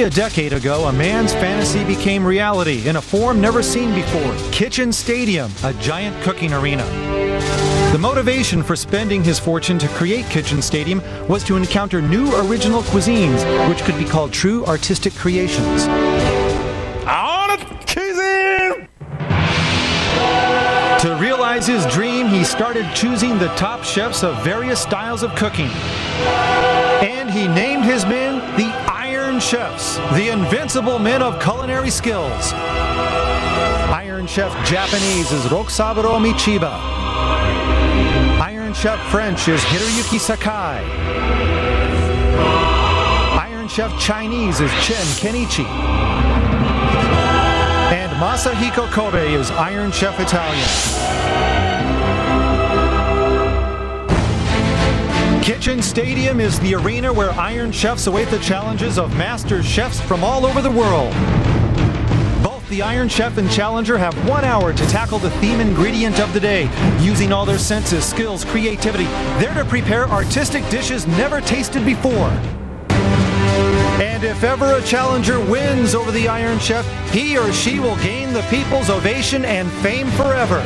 Nearly a decade ago, a man's fantasy became reality in a form never seen before. Kitchen Stadium, a giant cooking arena. The motivation for spending his fortune to create Kitchen Stadium was to encounter new original cuisines, which could be called true artistic creations. To realize his dream, he started choosing the top chefs of various styles of cooking. And he named his men the Iron Chefs, the invincible men of culinary skills. Iron Chef Japanese is Rokusaburo Michiba. Iron Chef French is Hiroyuki Sakai. Iron Chef Chinese is Chen Kenichi. And Masahiko Kobe is Iron Chef Italian. Kitchen Stadium is the arena where Iron Chefs await the challenges of master chefs from all over the world. Both the Iron Chef and Challenger have 1 hour to tackle the theme ingredient of the day, using all their senses, skills, creativity. They're to prepare artistic dishes never tasted before. And if ever a challenger wins over the Iron Chef, he or she will gain the people's ovation and fame forever.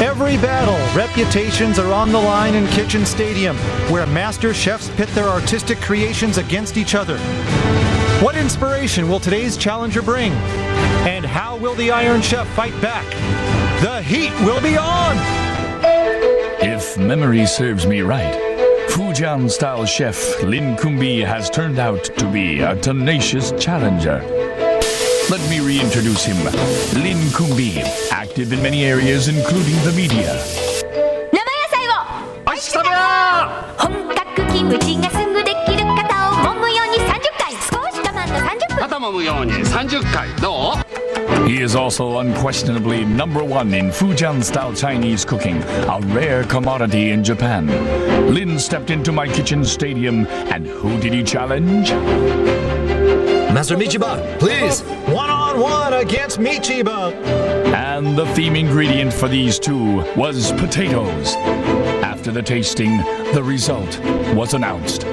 Every battle, reputations are on the line in Kitchen Stadium, where master chefs pit their artistic creations against each other. What inspiration will today's challenger bring? And how will the Iron Chef fight back? The heat will be on! If memory serves me right, Fujian-style chef Lin Kumbi has turned out to be a tenacious challenger. Let me reintroduce him. Lin Kumbi, active in many areas including the media. 生野菜をおいしく食べよう。本格キムチがすぐできる肩を揉むように30回、少し我慢の30分。肩揉むように30回どう？ He is also unquestionably number one in Fujian-style Chinese cooking, a rare commodity in Japan. Lin stepped into my Kitchen Stadium, and who did he challenge? Master Michiba, please! One-on-one against Michiba! And the theme ingredient for these two was potatoes. After the tasting, the result was announced.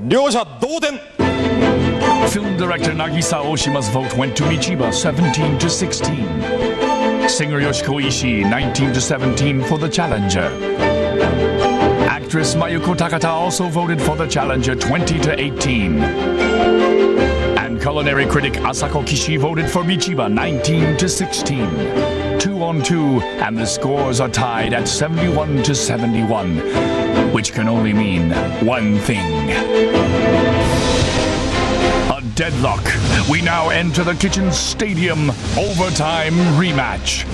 両者同点 Film director Nagisa Oshima's vote went to Michiba 17 to 16. Singer Yoshiko Ishii 19 to 17 for the challenger. Actress Mayuko Takata also voted for the challenger 20 to 18. And culinary critic Asako Kishi voted for Michiba 19 to 16. 2 on 2, and the scores are tied at 71 to 71, which can only mean one thing. Deadlock. We now enter the Kitchen Stadium overtime rematch.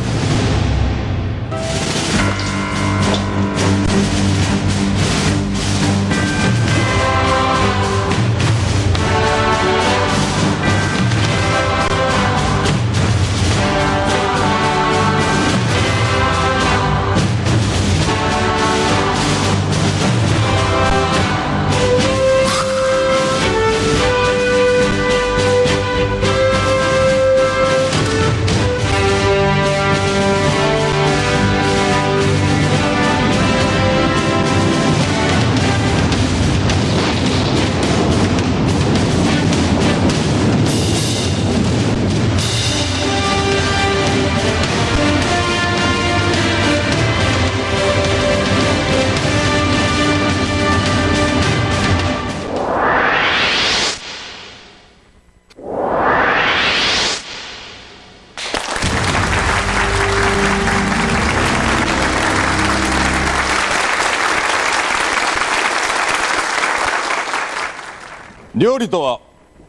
「料理とは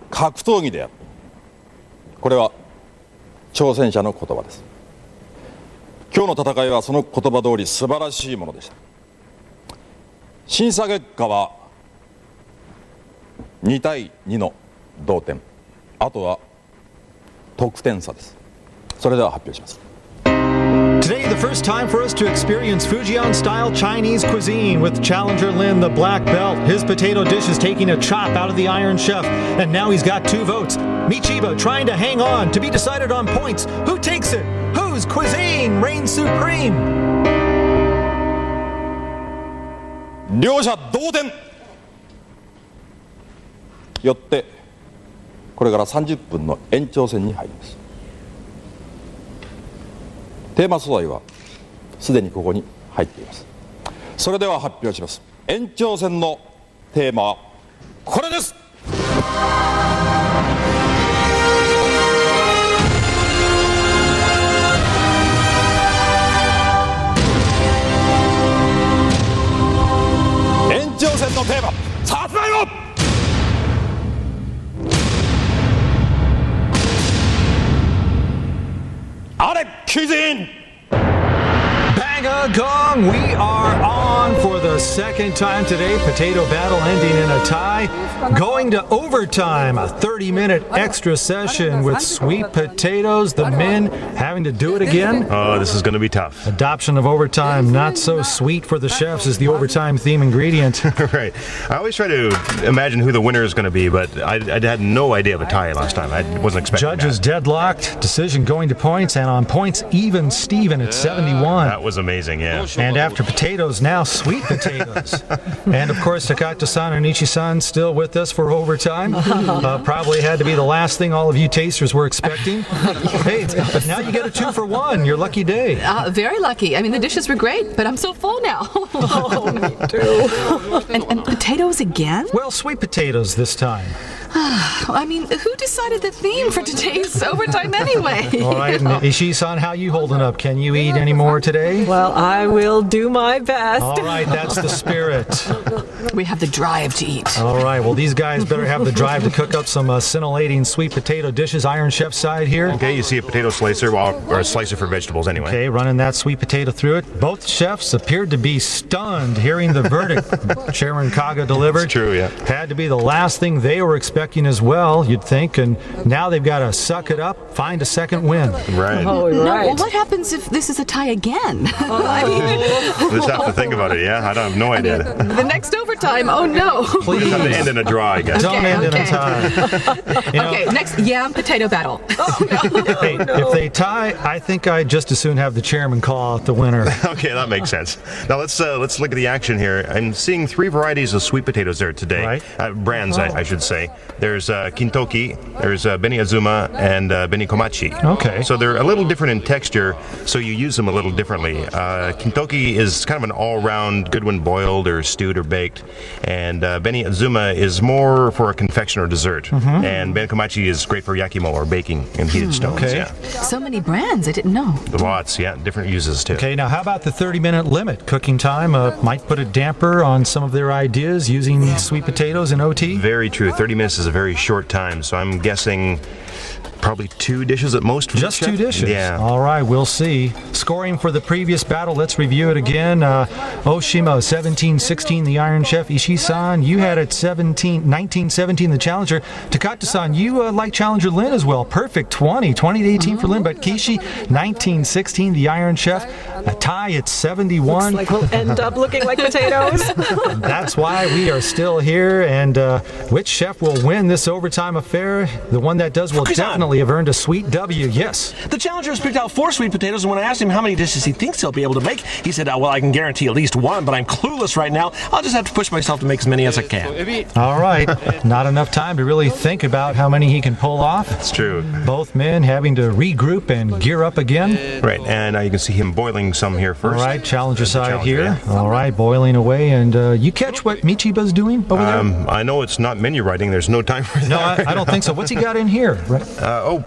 格闘技である」これは挑戦者の言葉です。今日の戦いはその言葉通り素晴らしいものでした。審査結果は2対2の同点。あとは得点差です。それでは発表します。 Today, the first time for us to experience Fujian-style Chinese cuisine with challenger Lin, the black belt. His potato dish is taking a chop out of the Iron Chef, and now he's got 2 votes. Michiba trying to hang on, to be decided on points. Who takes it? Whose cuisine reigns supreme? 両者同点。よってこれから30分の延長戦に入ります。テーマ素材はすでにここに入っています。それでは発表します。延長戦のテーマはこれです。延長戦のテーマ、さつまいも。あれ、クイズイン。 Bang a gong! We are on for the second time today. Potato battle ending in a tie. Going to overtime. A 30-minute extra session with sweet potatoes. The men having to do it again. Oh, this is going to be tough. Adoption of overtime, not so sweet for the chefs, is the overtime theme ingredient. Right. I always try to imagine who the winner is going to be, but I had no idea of a tie last time. I wasn't expecting Judges that. Deadlocked. Decision going to points, and on points, even Steven at 71. That was amazing, yeah. And after potatoes, now sweet potatoes. And of course, Takata-san and Ichi-san still with us for overtime. Probably had to be the last thing all of you tasters were expecting. Hey, but now you get a 2-for-1. Your lucky day. Very lucky. I mean, the dishes were great, but I'm so full now. Oh, me too. And potatoes again? Well, sweet potatoes this time. I mean, who decided the theme for today's overtime anyway? All right, and Ishii-san, how you holding up? Can you eat any more today? Well, I will do my best. All right, that's the spirit. We have the drive to eat. All right, well, these guys better have the drive to cook up some scintillating sweet potato dishes. Iron Chef side here. Okay, you see a potato slicer, or a slicer for vegetables anyway. Okay, running that sweet potato through it. Both chefs appeared to be stunned hearing the verdict Chairman Kaga delivered. It's true, yeah. Had to be the last thing they were expecting as well, you'd think, and now they've got to suck it up, find a second win. Right. Oh, right. No, well, what happens if this is a tie again? We'll just have to think about it, yeah? I don't have no idea. The next overtime, oh no. Please. We'll have to end in a draw, I guess. Don't end in a tie. You know, Okay, next yam potato battle. hey, if they tie, I think I'd just as soon have the chairman call out the winner. Okay, that makes sense. Now let's look at the action here. I'm seeing 3 varieties of sweet potatoes there today. Right. Brands, I should say. There's Kintoki, there's Beni Azuma, and Beni Komachi. Okay. So they're a little different in texture, so you use them a little differently. Kintoki is kind of an all-round good when boiled or stewed or baked, and Beni Azuma is more for a confection or dessert, and Beni Komachi is great for yakimo or baking in heated stones. Okay. Yeah. So many brands, I didn't know. Lots, yeah, different uses too. Okay, now how about the 30-minute limit? Cooking time might put a damper on some of their ideas using sweet potatoes in OT? Very true. 30 minutes is a very short time, so I'm guessing probably 2 dishes at most. Just 2 dishes? Yeah. All right, we'll see. Scoring for the previous battle, let's review it again. Oshima, 17-16, the Iron Chef. Ishii-san, you had it 19-17, the Challenger. Takata-san, you like Challenger Lin as well. Perfect, 20-18 for Lin. But Kishi, 19-16, the Iron Chef. A tie at 71. Looks like we'll end up looking like potatoes. That's why we are still here. And which chef will win this overtime affair? The one that does will definitely have earned a sweet W. Yes. The challenger has picked out 4 sweet potatoes, and when I asked him how many dishes he thinks he'll be able to make, he said, well, I can guarantee at least 1, but I'm clueless right now. I'll just have to push myself to make as many as I can. All right. Not enough time to really think about how many he can pull off. That's true. Both men having to regroup and gear up again. Right, and you can see him boiling some here first. All right, challenger side Challenger, here. yeah. All right, boiling away. And you catch what Michiba's doing over there? I know it's not menu writing. There's no time for that. No, I don't think so. What's he got in here?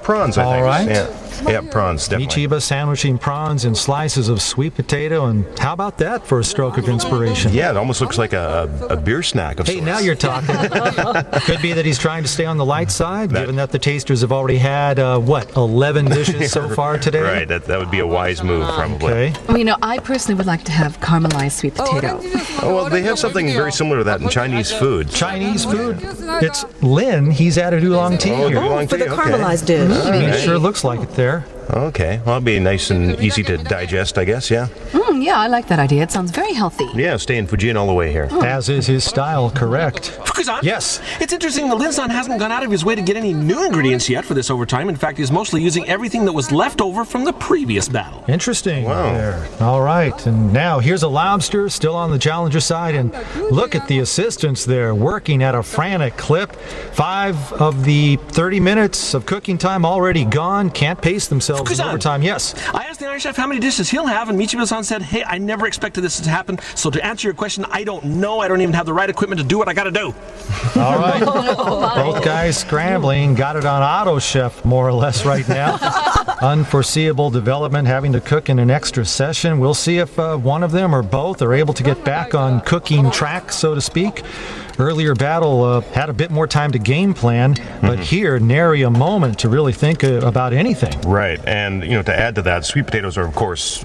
Prawns, I think. All right. Yeah, prawns, definitely. Michiba sandwiching prawns and slices of sweet potato. And how about that for a stroke of inspiration? Yeah, it almost looks like a beer snack of Hey, sorts. now you're talking. Could be that he's trying to stay on the light side, given that the tasters have already had, 11 dishes so far today? Right, that would be a wise move, probably. Okay. Well, you know, I personally would like to have caramelized sweet potato. Oh, well, they have something very similar to that in Chinese food. Chinese food. It's Lin. He's added oolong tea here. Oolong For the tea, okay. caramelized dish. I mean, it sure looks like it there. Okay, well, it'll be nice and easy to digest, I guess, yeah? Yeah, I like that idea. It sounds very healthy. Yeah, staying Fujian all the way here. As is his style, correct. Fukusan? Yes. It's interesting that Lin-san hasn't gone out of his way to get any new ingredients yet for this overtime. In fact, he's mostly using everything that was left over from the previous battle. Interesting. Wow. There. All right, and now here's a lobster still on the challenger side, and look at the assistants there working at a frantic clip. 5 of the 30 minutes of cooking time already gone. Can't pace themselves in Fukusan. overtime. Yes. I asked the Iron Chef how many dishes he'll have, and Michiba-san said, hey, I never expected this to happen, so to answer your question, I don't know. I don't even have the right equipment to do what I gotta do. All right. Both guys scrambling. Got it on Auto Chef more or less right now. Unforeseeable development, having to cook in an extra session. We'll see if one of them or both are able to get back on cooking track, so to speak. Earlier battle had a bit more time to game plan, but here, nary a moment to really think about anything. Right, and to add to that, sweet potatoes are, of course,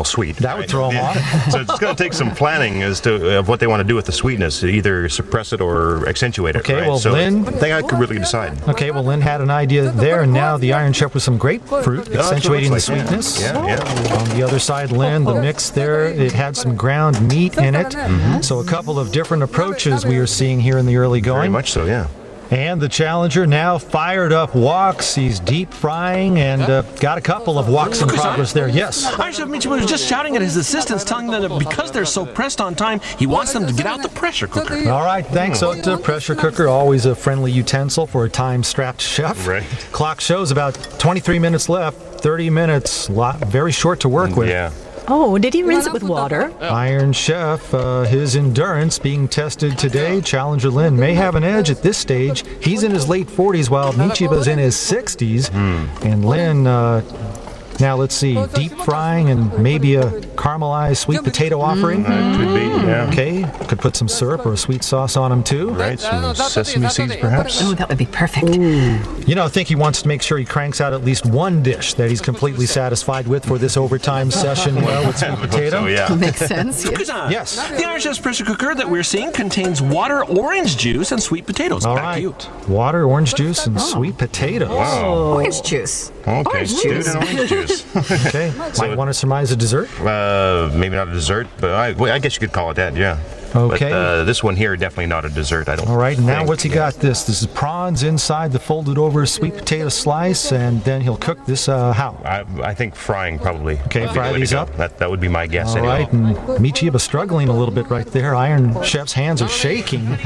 sweet. That would throw them off. So it's going to take some planning as to what they want to do with the sweetness, either suppress it or accentuate it. Okay, right? well, so Lin... I think I could really decide. Okay, well, Lin had an idea there, and now the Iron Chef with some grapefruit, accentuating the sweetness. Yeah. On the other side, Lin, the mix there, it had some ground meat in it. So a couple of different approaches we are seeing here in the early going. Very much so, yeah. And the challenger now fired up woks. He's deep frying and got a couple of woks in progress there. Yes. Iron Chef Michiba was just shouting at his assistants, telling them that because they're so pressed on time, he wants them to get out the pressure cooker. All right, thanks, Ota. Pressure cooker, always a friendly utensil for a time-strapped chef. Right. Clock shows about 23 minutes left. 30 minutes, very short to work with. Yeah. Oh, did he rinse it with water? Iron Chef, his endurance being tested today. Challenger Lin may have an edge at this stage. He's in his late 40s while Michiba's in his 60s. And Lin, now let's see, deep frying and maybe a caramelized sweet potato offering. Could be, yeah. Okay, could put some syrup or a sweet sauce on him too. Right, some sesame seeds perhaps. Oh, that would be perfect. I think he wants to make sure he cranks out at least one dish that he's completely satisfied with for this overtime session with sweet potato. So, yeah. Makes sense. Fukusan. Yes. The Iron Chef's pressure cooker that we're seeing contains water, orange juice, and sweet potatoes. All Back right. to you. Water, orange juice, and sweet potatoes. Orange juice. Okay, Orange stewed juice. in orange juice. Okay, might want to surmise a dessert. Maybe not a dessert, but I guess you could call it that, yeah. Okay. But this one here, definitely not a dessert, I don't All right, now think. what's he got this? This is prawns inside the folded over sweet potato slice, and then he'll cook this how? I think frying probably. Okay, would be fry the way to these go. up? That would be my guess All anyway. right, and Michiba struggling a little bit right there. Iron Chef's hands are shaking.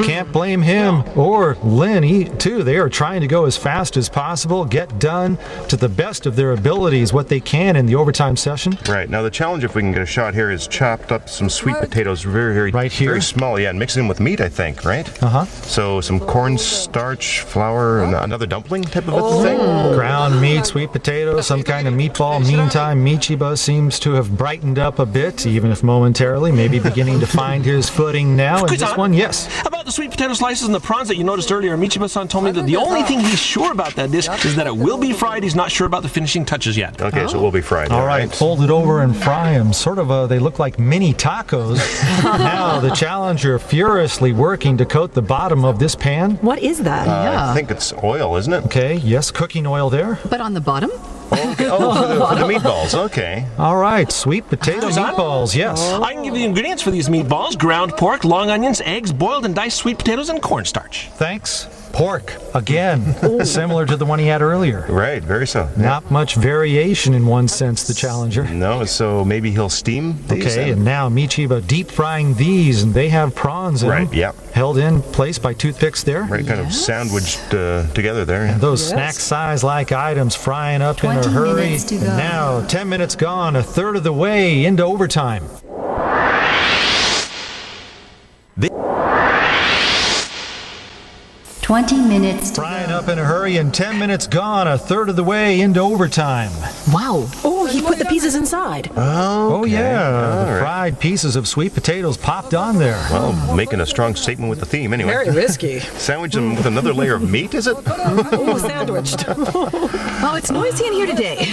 Can't blame him or Lin, too. They are trying to go as fast as possible, get done to the best of their abilities, what they can in the overtime session. Right, now the challenge, if we can get a shot here, is chopped up some sweet potatoes very Right here? very small, yeah, and mix them with meat, I think, right? Uh-huh. So some cornstarch, flour, and another dumpling type of a thing? Ground meat, sweet potatoes, some kind of meatball. Meantime, Michiba seems to have brightened up a bit, even if momentarily, maybe beginning to find his footing now. And this one, yes. About the sweet potato slices and the prawns that you noticed earlier, Michiba-san told me that the only thing he's sure about that dish is that it will be fried. He's not sure about the finishing touches yet. Okay, so it will be fried. All right, fold it over and fry them. Sort of, they look like mini tacos. Now the challenger furiously working to coat the bottom of this pan. What is that? Yeah. I think it's oil, isn't it? Okay, yes, cooking oil there. But on the bottom? Okay. Oh, for the meatballs, okay. All right, sweet potato meatballs, yes. I can give you the ingredients for these meatballs: ground pork, long onions, eggs, boiled and diced sweet potatoes, and cornstarch. Thanks. Pork, again, similar to the one he had earlier. Right, very so. Not much variation in one sense, the challenger. No, so maybe he'll steam these Okay, then? and now Michiba deep frying these, and they have prawns in them. Right, yeah. Held in place by toothpicks there. Right, kind of sandwiched together there. And those snack size-like items frying up in a 20 hurry. minutes to And go. now, 10 minutes gone, a third of the way into overtime. 20 minutes to Frying up in a hurry and 10 minutes gone, a third of the way into overtime. Wow. Oh, he put the pieces inside. Oh, yeah. All The right. fried pieces of sweet potatoes popped on there. Well, making a strong statement with the theme anyway. Very risky. Sandwich them with another layer of meat, is it? Oh, sandwiched. Oh, it's noisy in here today.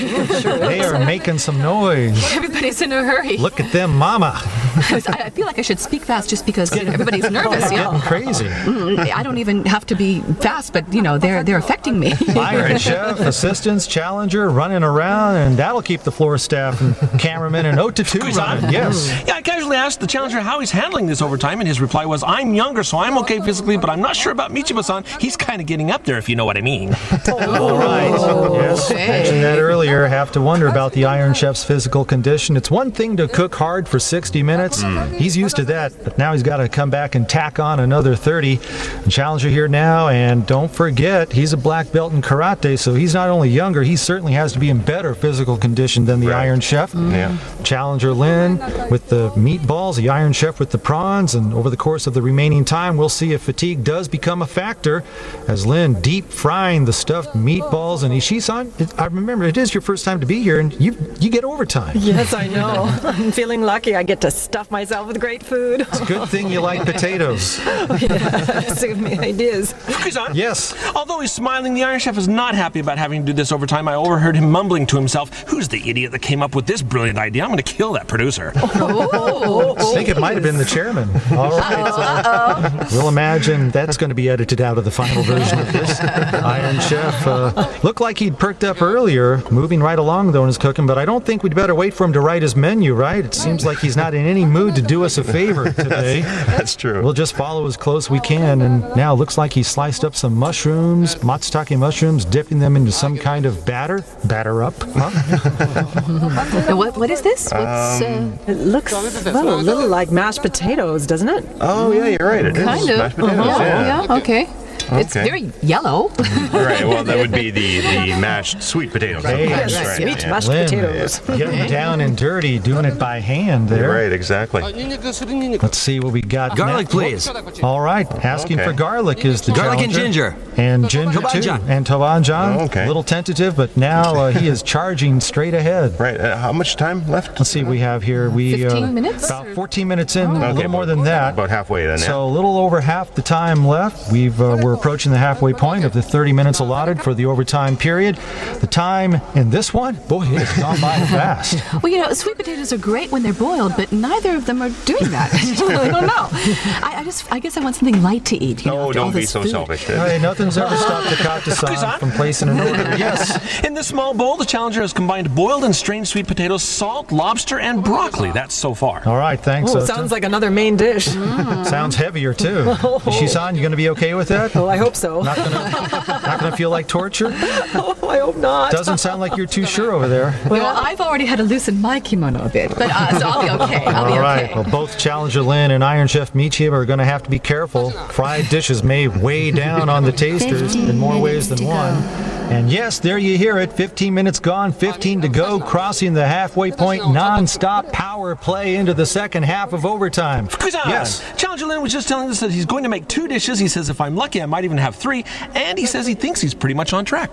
They are making some noise. Everybody's in a hurry. Look at them, mama. I feel like I should speak fast just because everybody's nervous. Getting Yeah. crazy. I don't even have to be fast, but they're affecting me. Iron Chef, assistants, challenger, running around, and that'll keep the the floor staff and cameraman and 0-2 running. Yes. Yeah, I casually asked the challenger how he's handling this overtime, and his reply was, I'm younger, so I'm okay physically, but I'm not sure about Michiba-san. He's kind of getting up there, if you know what I mean. All right. Yes, mentioned that earlier. Have to wonder about the Iron Chef's physical condition. It's one thing to cook hard for 60 minutes. He's used to that, but now he's got to come back and tack on another 30. The challenger here now, and don't forget, he's a black belt in karate, so he's not only younger, he certainly has to be in better physical condition than the Iron Chef. Yeah. Challenger Lin with the meatballs, the Iron Chef with the prawns, and over the course of the remaining time, we'll see if fatigue does become a factor as Lin deep frying the stuffed meatballs. And Ishii-san, I remember it is your first time to be here, and you get overtime. Yes, I know. I'm feeling lucky. I get to stuff myself with great food. It's a good thing you like potatoes. Give me ideas. Fukusan? Yes. Although he's smiling, the Iron Chef is not happy about having to do this overtime. I overheard him mumbling to himself, who's the idiot that came up with this brilliant idea? I'm going to kill that producer. I think it might have been the chairman. All right. We'll imagine that's going to be edited out of the final version of this. Iron Chef looked like he'd perked up earlier, moving right along though in his cooking, but I don't think we'd better wait for him to write his menu, right? It seems like he's not in any mood to do us a favor today. That's true. We'll just follow as close we can, and now it looks like he sliced up some mushrooms, matsutake mushrooms, dipping them into some kind of batter up. Now, what is this? What's, It looks, well, a little like mashed potatoes, doesn't it? Oh, yeah, you're right. It is kind of. mashed potatoes. Yeah, okay. It's very yellow. Right, well, that would be the mashed sweet potatoes. Hey, Yes, right, sweet yeah. mashed Lin, potatoes. getting down and dirty, doing it by hand there. You're right, exactly. Let's see what we got. Garlic, next. please. All right, asking Okay. for garlic is the Garlic and challenger. ginger. And ginger too. Tobanjan. And Tobanjan. Oh, okay. A little tentative, but now he is charging straight ahead. Right, how much time left? Let's see what we have here. We 15 minutes? About 14 minutes in, a Okay, little more than that. About halfway then, yeah. So a little over half the time left. We're approaching the halfway point of the 30 minutes allotted for the overtime period. The time in this one, boy, it's gone by fast. Well, you know, sweet potatoes are great when they're boiled, but neither of them are doing that. I don't know. I guess I want something light to eat. You know, No, after all don't be this so food. selfish. Hey, nothing's ever stopped the Kata-san from placing an order. Yes. In this small bowl, the challenger has combined boiled and strained sweet potatoes, salt, lobster, and broccoli. That's so far. All right, thanks. Oh, Ota. sounds like another main dish. Sounds heavier too. Ishii-san, you going to be okay with that? Oh, I hope so. Not going to feel like torture? Oh, I hope not. Doesn't sound like you're too sure over there. Well, I've already had to loosen my kimono a bit, but so I'll be okay. I'll be All right. okay. Well, both Challenger Lin and Iron Chef Michiba are going to have to be careful. Fried dishes may weigh down on the tasters in more ways than one. And yes, there you hear it. 15 minutes gone, 15 to go, crossing the halfway point, non-stop power play into the second half of overtime. Fukusan! Yes. Challenger Lin was just telling us that he's going to make 2 dishes. He says if I'm lucky, I might even have 3. And he says he thinks he's pretty much on track.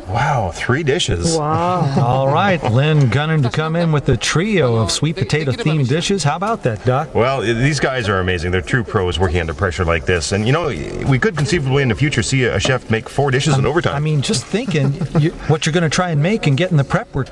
Wow, 3 dishes. Wow. All right, Lin gunning to come in with a trio of sweet potato themed dishes. How about that, Doc? Well, these guys are amazing. They're true pros working under pressure like this. And, you know, we could conceivably in the future see a chef make 4 dishes in overtime. I mean, just thinking what you're going to try and make and getting the prep work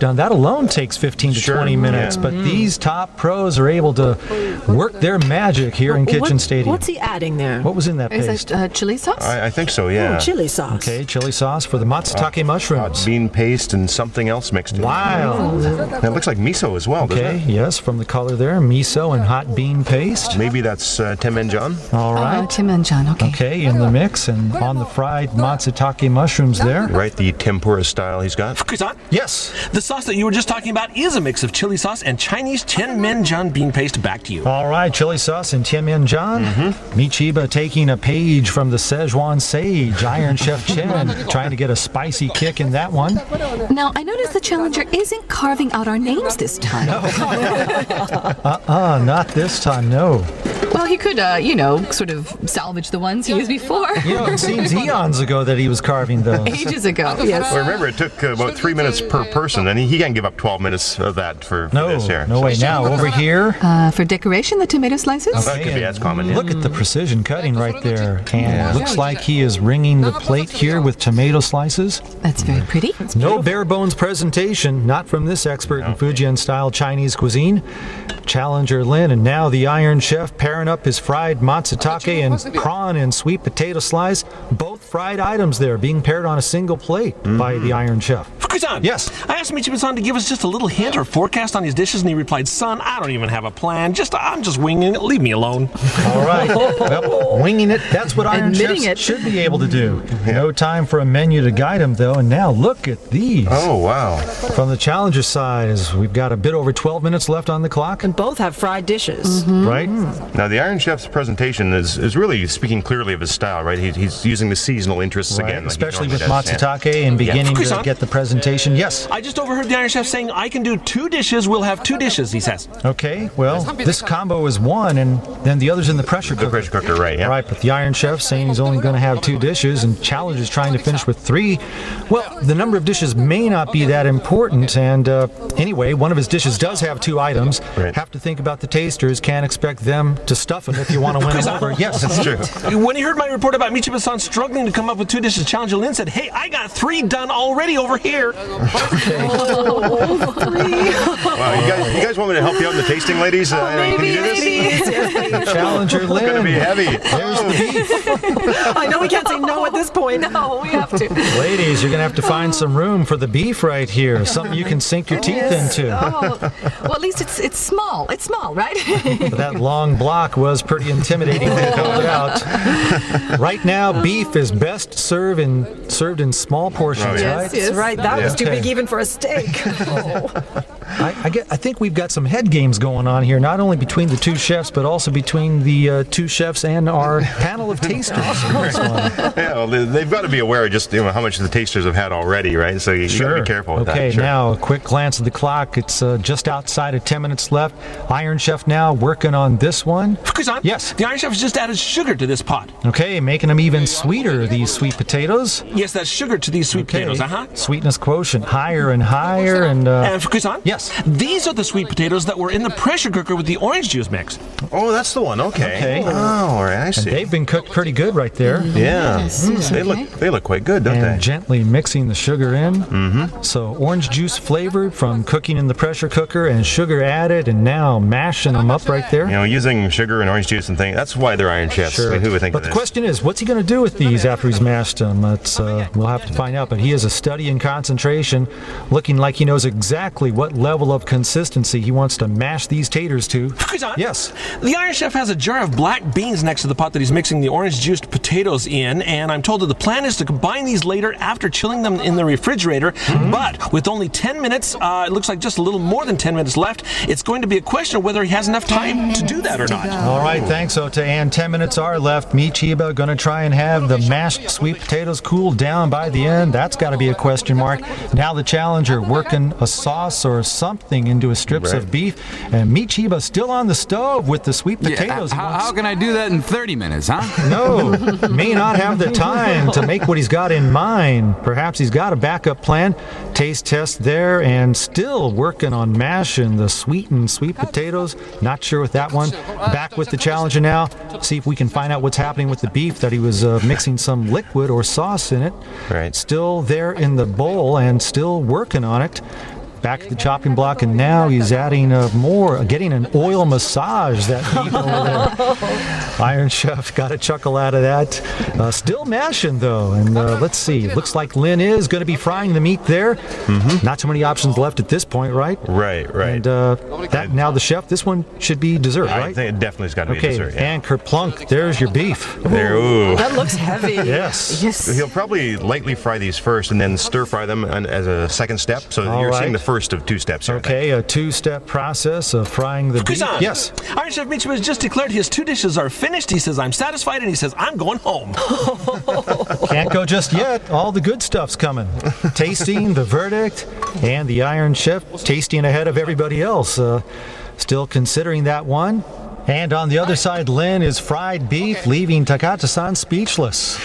done, that alone takes 15 to 20 minutes. Yeah. But these top pros are able to work their magic here in Kitchen Stadium. What's he adding there? What was in that Is paste? that chili sauce? I think so, yeah. Oh, chili sauce. Okay, chili sauce for the matsutake mushrooms. Bean paste and something else mixed in. Wow. It looks like miso as well, doesn't Okay, it? yes, from the color there, miso and hot bean paste. Maybe that's temmenjan. All Oh, right. Timmanjan, okay. Okay, in the mix and on the fried matsutake mushrooms there. Right, the tempura style he's got. Fukusan? Yes. The sauce that you were just talking about is a mix of chili sauce and Chinese Tianmenjian bean paste. Back to you. All right, chili sauce and Tianmenjian. Michiba taking a page from the Szechuan sage. Iron Chef Chen trying to get a spicy kick in that one. Now, I noticed the challenger isn't carving out our names this time. Not this time, no. Well, he could, sort of salvage the ones he used before. You know, it seems eons ago that he was carving those. Ages ago. Yes. Well, remember, it took about 3 minutes per person, and he can't give up 12 minutes of that for this here. No way. Now, over here. For decoration, the tomato slices. That could be as common. Yeah. Look at the precision cutting right there. And it looks like he is ringing the plate here with tomato slices. That's very pretty. No bare bones presentation, not from this expert in Fujian-style Chinese cuisine. Challenger Lin and now the Iron Chef pairing up his fried matsutake and prawn and sweet potato slice. Both fried items there being paired on a single plate by the Iron Chef. Fukusan! Yes. I asked Michiba-san to give us just a little hint or forecast on his dishes, and he replied, "Son, I don't even have a plan. I'm just winging it. Leave me alone." All right. Well, winging it, that's what Iron Admitting Chefs it. should be able to do. No time for a menu to guide them, though. And now look at these. Oh, wow. From the challenger side, as we've got a bit over 12 minutes left on the clock. And both have fried dishes. Right? Now, the Iron Chef's presentation is really speaking clearly of his style, right? He's using the seasonal interests Right. again. like he Especially with normally does, Matsutake and beginning to Fukusan. get the presentation. Yes. I just overheard the Iron Chef saying, "I can do 2 dishes. We'll have 2 dishes," he says. Okay, well, this combo is 1, and then the other's in the pressure cooker. The pressure cooker, right, yeah. Right, but the Iron Chef's saying he's only going to have 2 dishes, and Challenger's trying to finish with 3. Well, the number of dishes may not be that important, and anyway, one of his dishes does have 2 items. Right. Have to think about the tasters. Can't expect them to stuff them if you want to win them over. Yes, That's true. When he heard my report about Michiba-san struggling to come up with 2 dishes, Challenger Lin said, "Hey, I got 3 done already over here." Wow, you guys want me to help you out in the tasting, ladies? Can you do this? Challenger Lin. It's going to be heavy. There's the beef. I know we can't say no at this point. No, we have to. Ladies, you're going to have to find some room for the beef right here. Something you can sink your teeth into. Oh, well, at least it's small. It's small, right? But that long block was pretty intimidating when you held it out. Right now, beef is best served in small portions, Oh, yeah. right? That's right. That was too Okay. big even for a steak. I think we've got some head games going on here, not only between the 2 chefs, but also between the 2 chefs and our panel of tasters. in this one. Yeah, well, they've got to be aware of just how much the tasters have had already, right? So you got to be careful with Okay, that. Sure. now a quick glance at the clock. It's just outside of 10 minutes left. Iron Chef now working on this one. Fukusan, Yes. the Iron Chef has just added sugar to this pot. Okay, making them even sweeter, these sweet potatoes. Yes, that's sugar to these sweet potatoes, Sweetness quotient higher and higher. And Fukusan? Yes. These are the sweet potatoes that were in the pressure cooker with the orange juice mix. Oh, that's the one. Okay. Okay. Oh, all right. I and see. they've been cooked pretty good right there. Yeah. They look quite good, don't And they? gently mixing the sugar in. Mm-hmm. So orange juice flavored from cooking in the pressure cooker and sugar added, and now mashing them up right there. You know, using sugar and orange juice and things. That's why they're Iron Chefs. Sure. I mean, who would think But of the this? question is, what's he going to do with these after he's mashed them? We'll have to find out. But he has a study in concentration, looking like he knows exactly what level of consistency he wants to mash these taters to. Fukusan? Yes. The Iron Chef has a jar of black beans next to the pot that he's mixing the orange juiced potatoes in, and I'm told that the plan is to combine these later after chilling them in the refrigerator. But with only 10 minutes, it looks like just a little more than 10 minutes left, it's going to be a question of whether he has enough time to do that or not. All right, thanks, Ota. And 10 minutes are left. Michiba going to try and have the mashed sweet potatoes cool down by the end. That's got to be a question mark. Now the challenger working a sauce or something into his strips of beef. And Michiba still on the stove with the sweet potatoes. How can I do that in 30 minutes, huh? No, may not have the time to make what he's got in mind. Perhaps he's got a backup plan. Taste test there, and still working on mashing the sweetened sweet potatoes. Not sure with that one. Back with the challenger now. See if we can find out what's happening with the beef, that he was mixing some liquid or sauce in it. Right. Still there in the bowl and still working on it. Back at the chopping block, and now he's adding getting an oil massage, that beef over there. Iron Chef got a chuckle out of that. Still mashing, though, and let's see. Looks like Lin is going to be frying the meat there. Not too many options left at this point, right? Right. And now the chef, this one should be dessert, right? I think it definitely has got to be Okay, dessert. Yeah. and kerplunk, there's your beef. There, ooh. That looks heavy. Yes. He'll probably lightly fry these first and then stir fry them as a second step. So All you're right. seeing the first of 2 steps here. Okay, a 2-step process of frying the beef. Fukusan, Yes. Iron Chef Michiba has just declared his 2 dishes are finished. He says, "I'm satisfied," and he says, "I'm going home." Can't go just yet. All the good stuff's coming. Tasting, the verdict, and the Iron Chef tasting ahead of everybody else. Still considering that one. And on the other side, Lin is fried beef, leaving Takata-san speechless.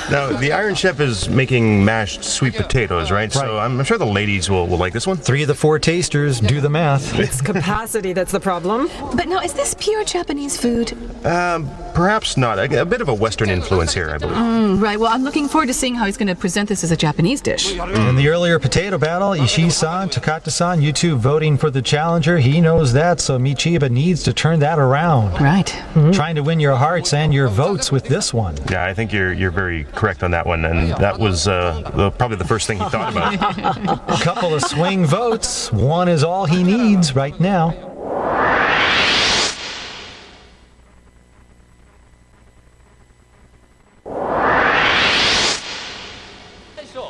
Now, the Iron Chef is making mashed sweet potatoes, right? So I'm sure the ladies will like this one. 3 of the 4 tasters do the math. It's capacity that's the problem. But now, is this pure Japanese food? Perhaps not. A bit of a Western influence here, I believe. Right, well, I'm looking forward to seeing how he's going to present this as a Japanese dish. In the earlier potato battle, Ishii-san, Takata-san, you two voting for the challenger. He knows that that, so Michiba needs to turn that around. Right. Trying to win your hearts and your votes with this one. Yeah, I think you're very correct on that one, and that was probably the first thing he thought about. A couple of swing votes. One is all he needs right now.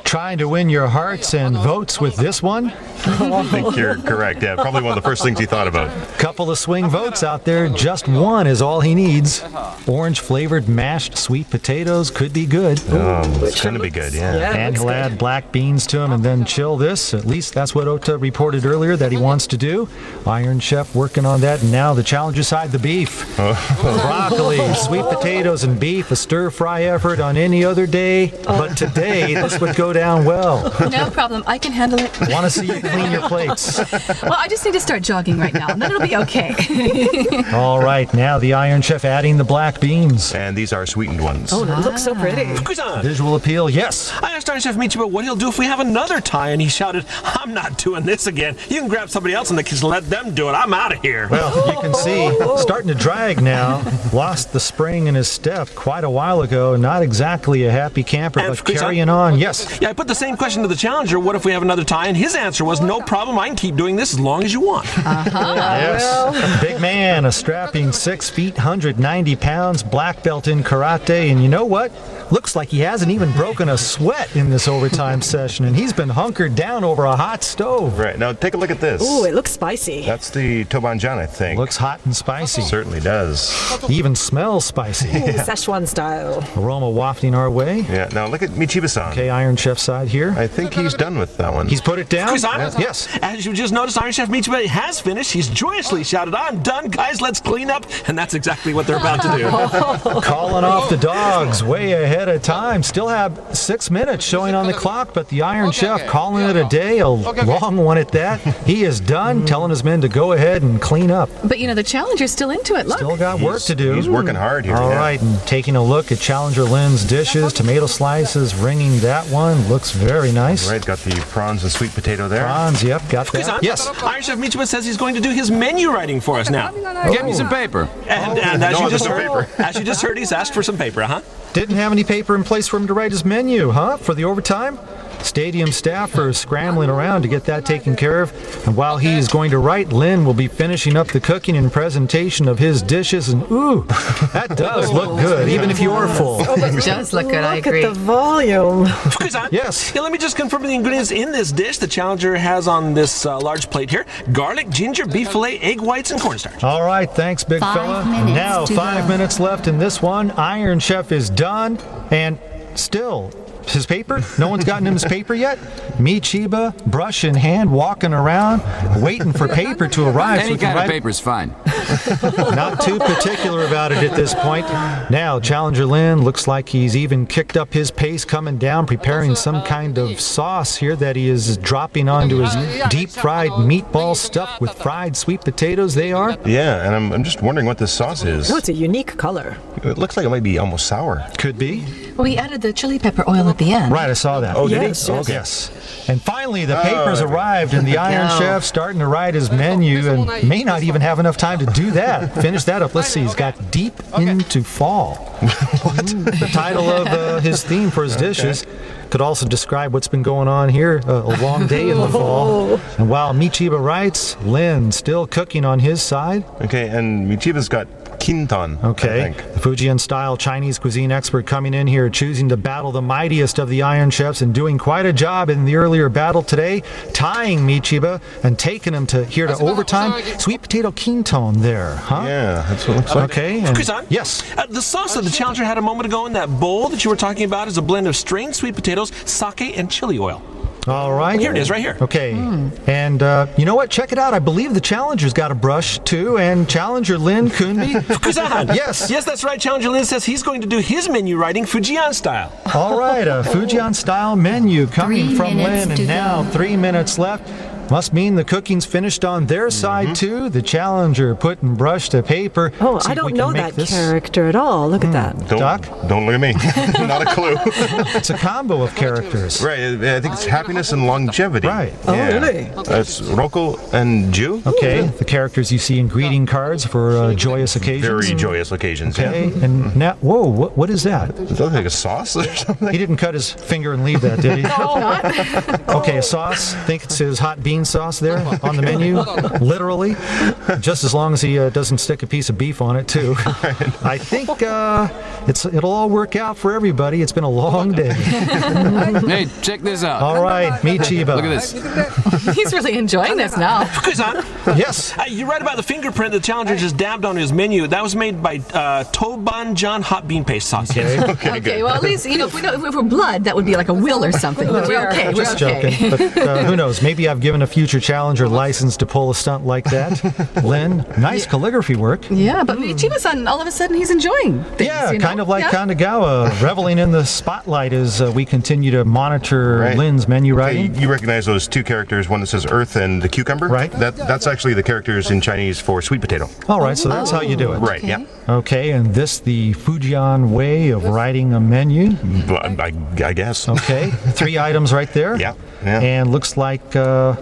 Trying to win your hearts and votes with this one. I think you're correct. Yeah, probably one of the first things he thought about. Couple of swing votes out there. Just one is all he needs. Orange-flavored mashed sweet potatoes could be good. It's going to be good, yeah. And he'll add black beans to them and then chill this. At least that's what Ota reported earlier that he wants to do. Iron Chef working on that. And now the challenger side, the beef. Broccoli, sweet potatoes, and beef. A stir-fry effort on any other day. But today, this would go down well. No problem. I can handle it. Want to see you clean your plates. Well, I just need to start jogging right now, and then it'll be okay. All right, now the Iron Chef adding the black beans. And these are sweetened ones. Oh, that looks so pretty. Visual appeal, yes. I asked Iron Chef Michiba what he'll do if we have another tie, and he shouted, "I'm not doing this again. You can grab somebody else in the kitchen, let them do it. I'm out of here." Well, you can see, starting to drag now. Lost the spring in his step quite a while ago. Not exactly a happy camper, but carrying on. Yes. Yeah, I put the same question to the challenger, what if we have another tie? And his answer was, no problem, I can keep doing this as long as you want. Yes. Big man, a strapping 6 feet, 190 pounds, black belt in karate. And you know what? Looks like he hasn't even broken a sweat in this overtime session, and he's been hunkered down over a hot stove. Right, now take a look at this. Ooh, it looks spicy. That's the Tobanjan, I think. Looks hot and spicy. Certainly does. Even smells spicy. Ooh, Szechuan style. Aroma wafting our way. Yeah, now look at Michiba-san. Okay, Iron Chef side here. I think he's done with that one. He's put it down? Yes. As you just noticed, Iron Chef Michiba has finished. He's joyously shouted, "I'm done, guys, let's clean up." And that's exactly what they're about to do. Calling off the dogs way ahead of time. Still have 6 minutes showing on the clock, but the Iron Chef calling it a day, a long one at that. He is done, telling his men to go ahead and clean up. But, you know, the challenger's still into it. Look. Still got work to do. He's working hard here. All right, and taking a look at Challenger Lynn's dishes, tomato slices, ringing that one. Looks very nice. Right, got the prawns and sweet potato there. Prawns, yep, got that. Yes. Iron Chef Michiba says he's going to do his menu writing for us now. Get me some paper. And as you just heard, he's asked for some paper, huh? Didn't have any paper in place for him to write his menu, huh? For the overtime? Stadium staff are scrambling around to get that taken care of. And while he is going to write, Lynn will be finishing up the cooking and presentation of his dishes. And ooh, that does look good, even if you're full. It does look good, I agree. Look at the volume. Yes. Yeah, let me just confirm the ingredients in this dish the challenger has on this large plate here. Garlic, ginger, beef fillet, egg whites, and cornstarch. All right, thanks, big fella. Now 5 minutes left in this one. Iron Chef is done, and still... his paper? No one's gotten him his paper yet? Michiba, brush in hand, walking around, waiting for paper to arrive. Any kind of paper's fine. Not too particular about it at this point. Now, Challenger Lynn looks like he's even kicked up his pace, coming down, preparing some kind of sauce here that he is dropping onto his deep-fried meatball stuffed with fried sweet potatoes. They are? Yeah, and I'm just wondering what this sauce is. Oh, it's a unique color. It looks like it might be almost sour. Could be. Well, he added the chili pepper oil at the end. Right, I saw that. Oh, did he? Yes. Okay. Yes. And finally, the papers arrived, and the Iron Chef starting to write his menu, and may not even have enough time to do that. Finish that up. Let's see. He's got Deep Into Fall. What? The title of his theme for his dishes. Could also describe what's been going on here, a long day in the fall. And while Michiba writes, Lynn still cooking on his side. Okay, and Michiba's got Kintan. Okay, the Fujian-style Chinese cuisine expert coming in here, choosing to battle the mightiest of the Iron Chefs and doing quite a job in the earlier battle today, tying Michiba and taking him to here to overtime. Sweet potato Kintan there, huh? Yeah, that's what it looks like. Okay. Kusan? Yes. The sauce that the challenger had a moment ago in that bowl that you were talking about is a blend of strained sweet potatoes, sake, and chili oil. All right. Here it is, right here. Okay. And you know what? Check it out. I believe the Challenger's got a brush, too, and Challenger Lynn Kunbi. Kusan. Yes. Yes, that's right. Challenger Lynn says he's going to do his menu writing Fujian style. All right. A Fujian-style menu coming from Lynn, and now 3 minutes left. Must mean the cooking's finished on their side, too. The challenger putting brush to paper. Oh, See I if we don't can know make that this. character at all. Look at that. Don't look at me. Not a clue. It's a combo of characters. Right, I think it's happiness and longevity. Right. Oh, really? That's Roko and Ju. Okay, the characters you see in greeting cards for joyous occasions. Very joyous occasions, Okay, yeah. and now, whoa, what is that? Does that look like a sauce or something? He didn't cut his finger and leave that, did he? No, not. Okay, a sauce. Think it's his hot bean sauce there on the menu. Literally. Just as long as he doesn't stick a piece of beef on it, too. I think it'll all work out for everybody. It's been a long day. Hey, check this out. All right, Michiba. Look at this. He's really enjoying this now. Fukusan, Yes. you read about the fingerprint the challenger just dabbed on his menu. That was made by Tobanjan hot bean paste sauce. Okay. Okay, well, at least, if we're blood, that would be like a will or something. But we're okay. We're Just okay. joking. But who knows? Maybe I've given a future challenger license to pull a stunt like that. Lynn, nice calligraphy work. Yeah, but Michiba-san, all of a sudden, he's enjoying things. Yeah, you know? kind of like Yeah. Kanagawa, reveling in the spotlight as we continue to monitor Lynn's menu writing. You recognize those two characters, one that says earth and the cucumber? Right. That's actually the characters in Chinese for sweet potato. All right, so that's how you do it. Right, yeah. Okay, and this the Fujian way of writing a menu. I guess. Okay, 3 items right there. Yeah. And looks like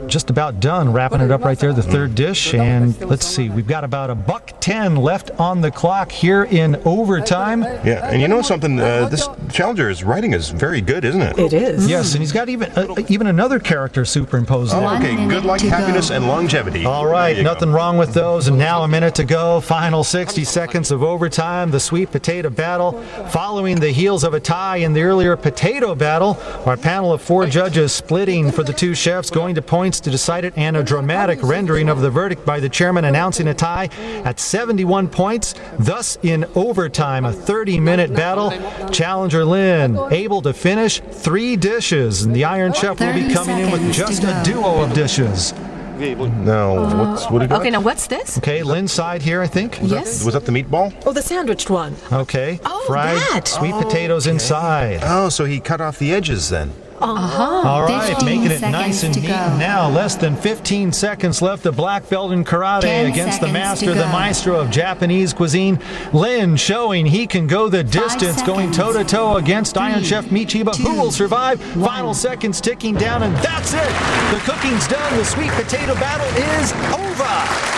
just about done. Wrapping it up right there, the third dish. And let's see, we've got about $1.10 left on the clock here in overtime. Yeah, and you know something? This challenger's writing is very good, isn't it? It is. Yes, and he's got even another character superimposed there. Oh, okay, good luck, happiness, and longevity. All right, nothing wrong with those. And now a minute to go. Final 60 seconds of overtime. The sweet potato battle. Following the heels of a tie in the earlier potato battle, our panel of 4 judges splitting for the 2 chefs, going to points to decide it, and a dramatic rendering of the verdict by the chairman announcing a tie at 71 points. Thus, in overtime, a 30-minute battle. Challenger Lynn able to finish 3 dishes, and the Iron Chef will be coming in with just a duo of dishes. Now, what do you got? Okay, now what's this? Okay, Lynn's side here, I think. Yes. Was that the meatball? Oh, the sandwiched one. Okay. Oh, fried that. sweet potatoes inside. Oh, so he cut off the edges then. All right, 15 making it nice and seconds to neat go. now. Less than 15 seconds left. The black belt in karate 10 against the seconds master, to the go. maestro of Japanese cuisine. Lynn showing he can go the distance, going seconds. toe-to-toe against Iron 3, Chef Michiba. 2, Who will survive? 1. Final seconds ticking down, and that's it. The cooking's done. The sweet potato battle is over.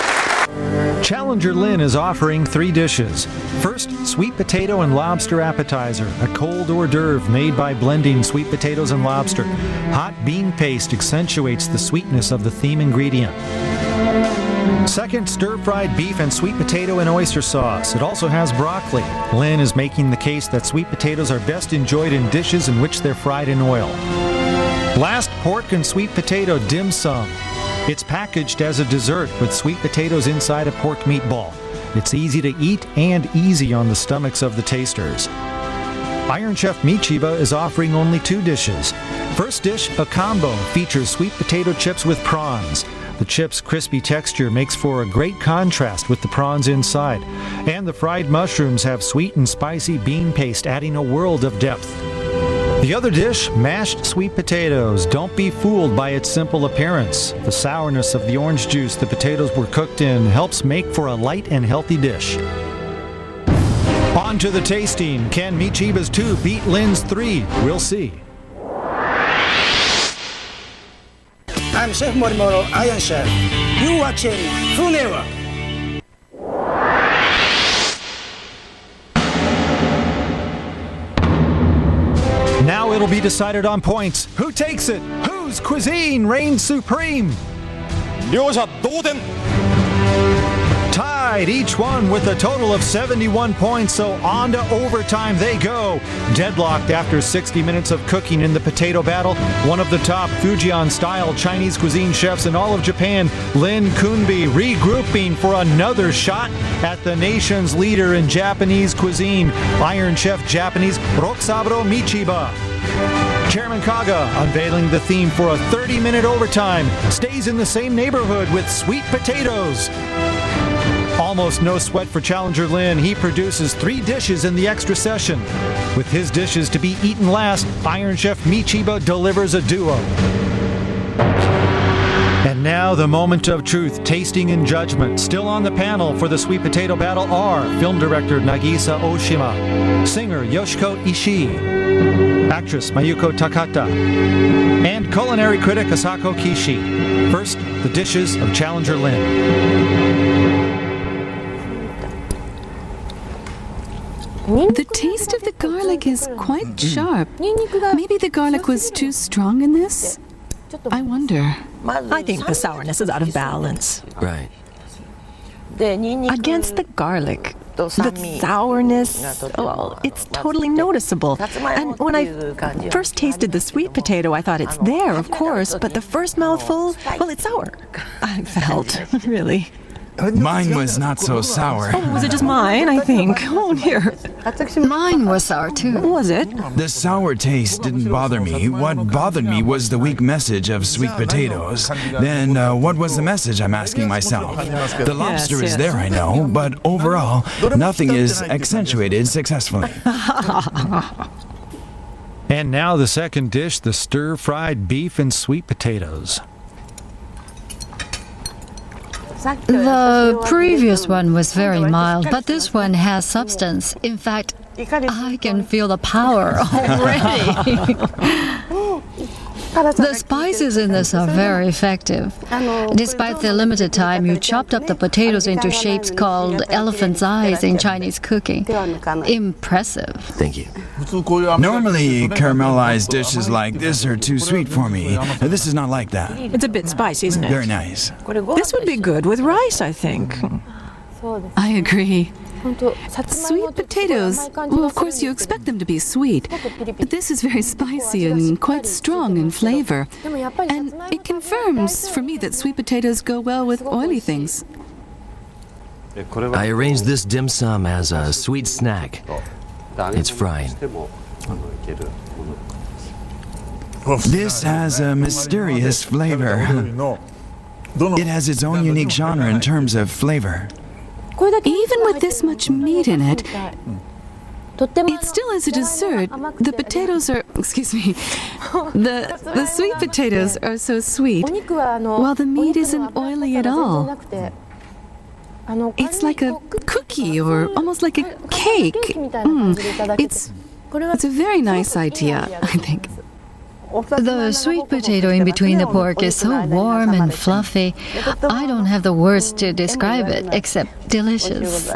Challenger Lynn is offering 3 dishes. First, sweet potato and lobster appetizer, a cold hors d'oeuvre made by blending sweet potatoes and lobster. Hot bean paste accentuates the sweetness of the theme ingredient. Second, stir-fried beef and sweet potato and oyster sauce. It also has broccoli. Lynn is making the case that sweet potatoes are best enjoyed in dishes in which they're fried in oil. Last, pork and sweet potato dim sum. It's packaged as a dessert with sweet potatoes inside a pork meatball. It's easy to eat and easy on the stomachs of the tasters. Iron Chef Michiba is offering only 2 dishes. First dish, a combo, features sweet potato chips with prawns. The chips' crispy texture makes for a great contrast with the prawns inside. And the fried mushrooms have sweet and spicy bean paste, adding a world of depth. The other dish, mashed sweet potatoes. Don't be fooled by its simple appearance. The sourness of the orange juice the potatoes were cooked in helps make for a light and healthy dish. On to the tasting. Can Michiba's 2 beat Lynn's 3? We'll see. I'm Chef Morimoto, Iron Chef. You watching Food Network. Now it'll be decided on points. Who takes it? Whose cuisine reigns supreme? 両者同点。 Tied, each one with a total of 71 points, so on to overtime they go. Deadlocked after 60 minutes of cooking in the potato battle, one of the top Fujian-style Chinese cuisine chefs in all of Japan, Lynn Kunbi, regrouping for another shot at the nation's leader in Japanese cuisine, Iron Chef Japanese Rokusaburo Michiba. Chairman Kaga, unveiling the theme for a 30-minute overtime, stays in the same neighborhood with sweet potatoes. Almost no sweat for Challenger Lynn. He produces 3 dishes in the extra session. With his dishes to be eaten last, Iron Chef Michiba delivers a duo. And now the moment of truth, tasting and judgment. Still on the panel for the sweet potato battle are film director Nagisa Oshima, singer Yoshiko Ishii, actress Mayuko Takata, and culinary critic Asako Kishi. First, the dishes of Challenger Lynn. The taste of the garlic is quite sharp. Maybe the garlic was too strong in this? I wonder. I think the sourness is out of balance. Right. Against the garlic, the sourness, well, it's totally noticeable. And when I first tasted the sweet potato, I thought it's there, of course, but the first mouthful, well, it's sour. I felt, really. Mine was not so sour. Oh, was it just mine, I think? Oh, dear. Mine was sour, too. Was it? The sour taste didn't bother me. What bothered me was the weak message of sweet potatoes. Then, what was the message, I'm asking myself? The lobster is there, I know, but overall, nothing is accentuated successfully. And now the second dish, the stir-fried beef and sweet potatoes. The previous one was very mild, but this one has substance. In fact, I can feel the power already. The spices in this are very effective. Despite the limited time, you chopped up the potatoes into shapes called elephant's eyes in Chinese cooking. Impressive. Thank you. Normally, caramelized dishes like this are too sweet for me. This is not like that. It's a bit spicy, isn't it? Very nice. This would be good with rice, I think. I agree. Sweet potatoes, well, of course you expect them to be sweet, but this is very spicy and quite strong in flavor. And it confirms for me that sweet potatoes go well with oily things. I arranged this dim sum as a sweet snack. It's frying. This has a mysterious flavor. It has its own unique genre in terms of flavor. Even with this much meat in it, it still is a dessert. The potatoes are, excuse me, the sweet potatoes are so sweet, while the meat isn't oily at all. It's like a cookie or almost like a cake. It's a very nice idea, I think. The sweet potato in between the pork is so warm and fluffy. I don't have the words to describe it, except delicious.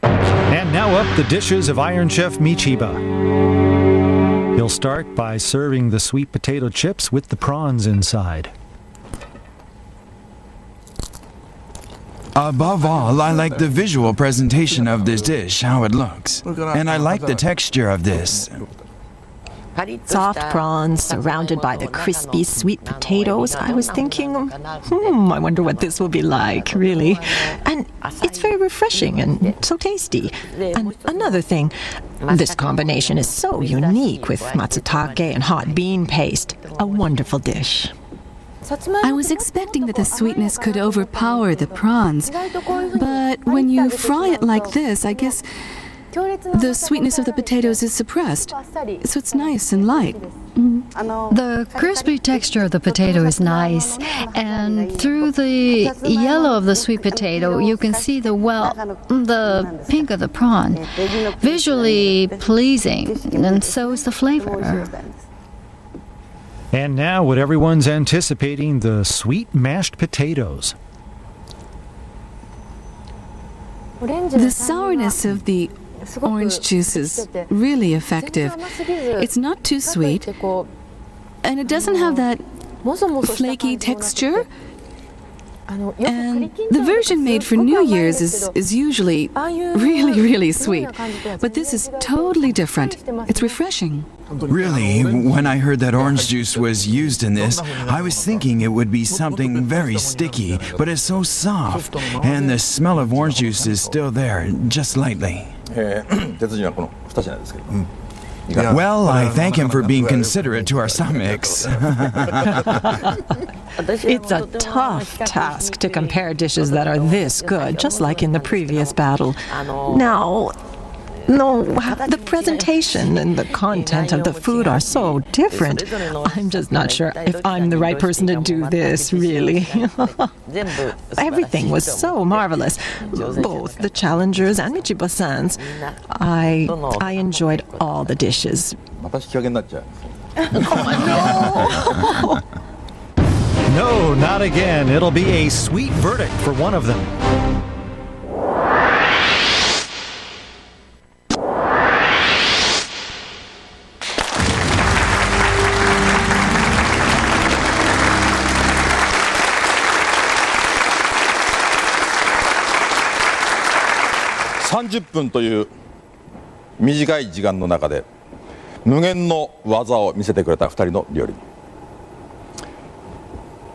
And now up the dishes of Iron Chef Michiba. He'll start by serving the sweet potato chips with the prawns inside. Above all, I like the visual presentation of this dish, how it looks. And I like the texture of this. Soft prawns surrounded by the crispy sweet potatoes. I was thinking, I wonder what this will be like, really. And it's very refreshing and so tasty. And another thing, this combination is so unique with matsutake and hot bean paste. A wonderful dish. I was expecting that the sweetness could overpower the prawns, but when you fry it like this, I guess the sweetness of the potatoes is suppressed, so it's nice and light. The crispy texture of the potato is nice, and through the yellow of the sweet potato, you can see the pink of the prawn. Visually pleasing, and so is the flavor. And now what everyone's anticipating, the sweet mashed potatoes. The sourness of the orange juice is really effective. It's not too sweet, and it doesn't have that flaky texture. And the version made for New Year's is usually really sweet. But this is totally different. It's refreshing. Really, when I heard that orange juice was used in this, I was thinking it would be something very sticky, but it's so soft, and the smell of orange juice is still there, just lightly. Well, I thank him for being considerate to our stomachs. It's a tough task to compare dishes that are this good, just like in the previous battle. Now, No, the presentation and the content of the food are so different. I'm just not sure if I'm the right person to do this, really. Everything was so marvelous. Both the challengers and Michiba-san's. I enjoyed all the dishes. No, not again. It'll be a sweet verdict for one of them.30分という短い時間の中で無限の技を見せてくれた2人の料理人、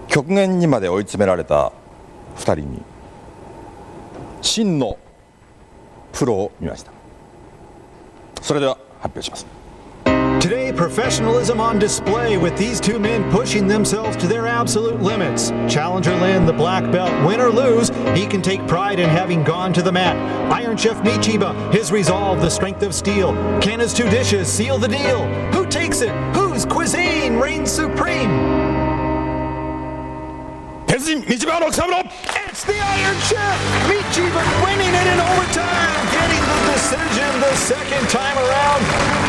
極限にまで追い詰められた2人に真のプロを見ました。それでは発表します。 Today, professionalism on display with these two men pushing themselves to their absolute limits. Challenger Lin, the black belt, win or lose, he can take pride in having gone to the mat. Iron Chef Michiba, his resolve, the strength of steel. Can his two dishes seal the deal? Who takes it? Whose cuisine reigns supreme? It's the Iron Chef! Michiba winning it in overtime, getting the decision the second time around.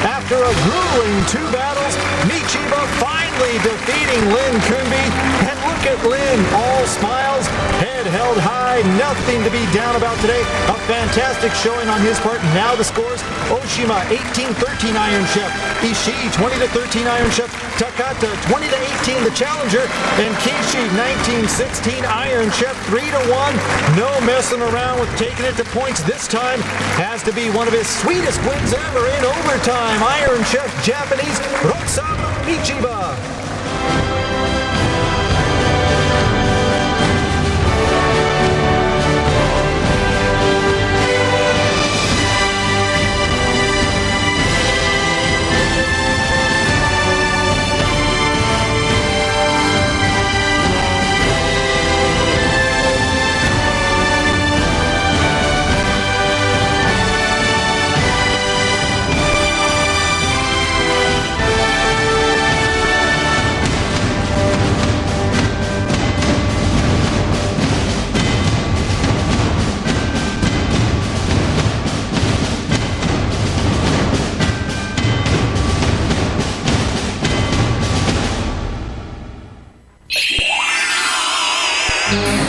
After a grueling 2 battles, Michiba finally defeating Lin Kunbi. And look at Lin, all smiles, head held high, nothing to be down about today. A fantastic showing on his part. Now the scores: Oshima 18-13 Iron Chef, Ishii 20-13 Iron Chef, Takata 20-18 the Challenger, and Kishi 19-16 Iron Chef 3-1. No messing around with taking it to points this time. Has to be one of his sweetest wins ever in overtime. Iron Chef Japanese Rotsabu Michiba. Yeah.